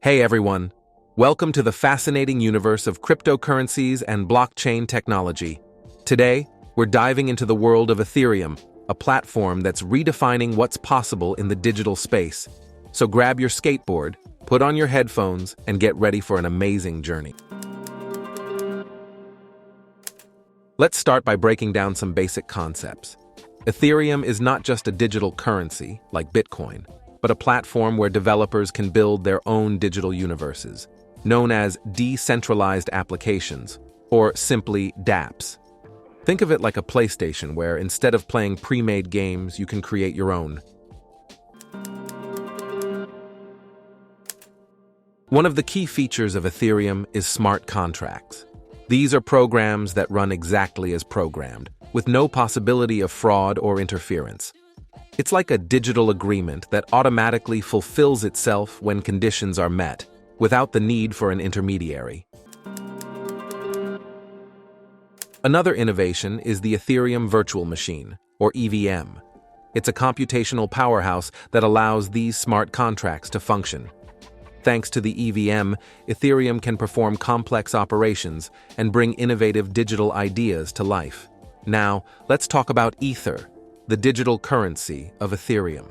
Hey everyone, welcome to the fascinating universe of cryptocurrencies and blockchain technology. Today, we're diving into the world of Ethereum, a platform that's redefining what's possible in the digital space. So grab your skateboard, put on your headphones, and get ready for an amazing journey. Let's start by breaking down some basic concepts. Ethereum is not just a digital currency, like Bitcoin, but a platform where developers can build their own digital universes, known as decentralized applications, or simply DApps. Think of it like a PlayStation where instead of playing pre-made games, you can create your own. One of the key features of Ethereum is smart contracts. These are programs that run exactly as programmed, with no possibility of fraud or interference. It's like a digital agreement that automatically fulfills itself when conditions are met, without the need for an intermediary. Another innovation is the Ethereum Virtual Machine, or EVM. It's a computational powerhouse that allows these smart contracts to function. Thanks to the EVM, Ethereum can perform complex operations and bring innovative digital ideas to life. Now, let's talk about Ether, the digital currency of Ethereum.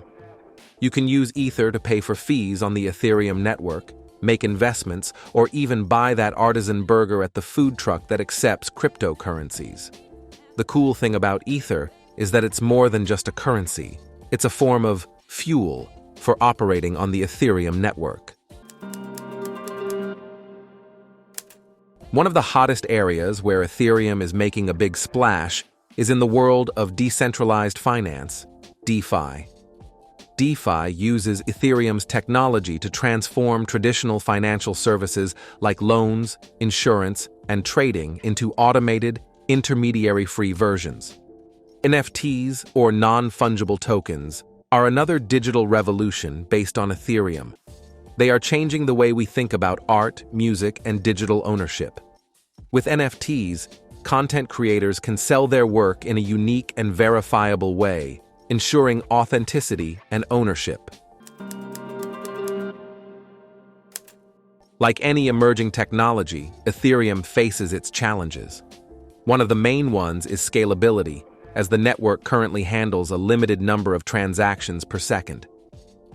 You can use Ether to pay for fees on the Ethereum network, make investments, or even buy that artisan burger at the food truck that accepts cryptocurrencies. The cool thing about Ether is that it's more than just a currency. It's a form of fuel for operating on the Ethereum network. One of the hottest areas where Ethereum is making a big splash is in the world of decentralized finance, DeFi. DeFi uses Ethereum's technology to transform traditional financial services like loans, insurance, and trading into automated, intermediary-free versions. NFTs, or non-fungible tokens, are another digital revolution based on Ethereum. They are changing the way we think about art, music, and digital ownership. With NFTs, content creators can sell their work in a unique and verifiable way, ensuring authenticity and ownership. Like any emerging technology, Ethereum faces its challenges. One of the main ones is scalability, as the network currently handles a limited number of transactions per second.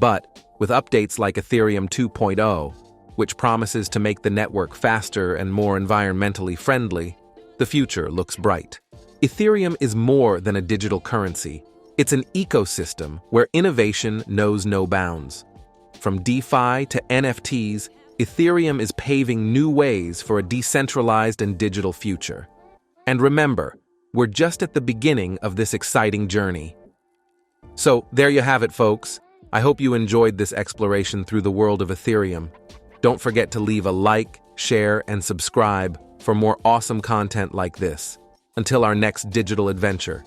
But with updates like Ethereum 2.0, which promises to make the network faster and more environmentally friendly, the future looks bright. Ethereum is more than a digital currency. It's an ecosystem where innovation knows no bounds. From DeFi to NFTs, Ethereum is paving new ways for a decentralized and digital future. And remember, we're just at the beginning of this exciting journey. So, there you have it, folks. I hope you enjoyed this exploration through the world of Ethereum. Don't forget to leave a like, share, and subscribe for more awesome content like this. Until our next digital adventure.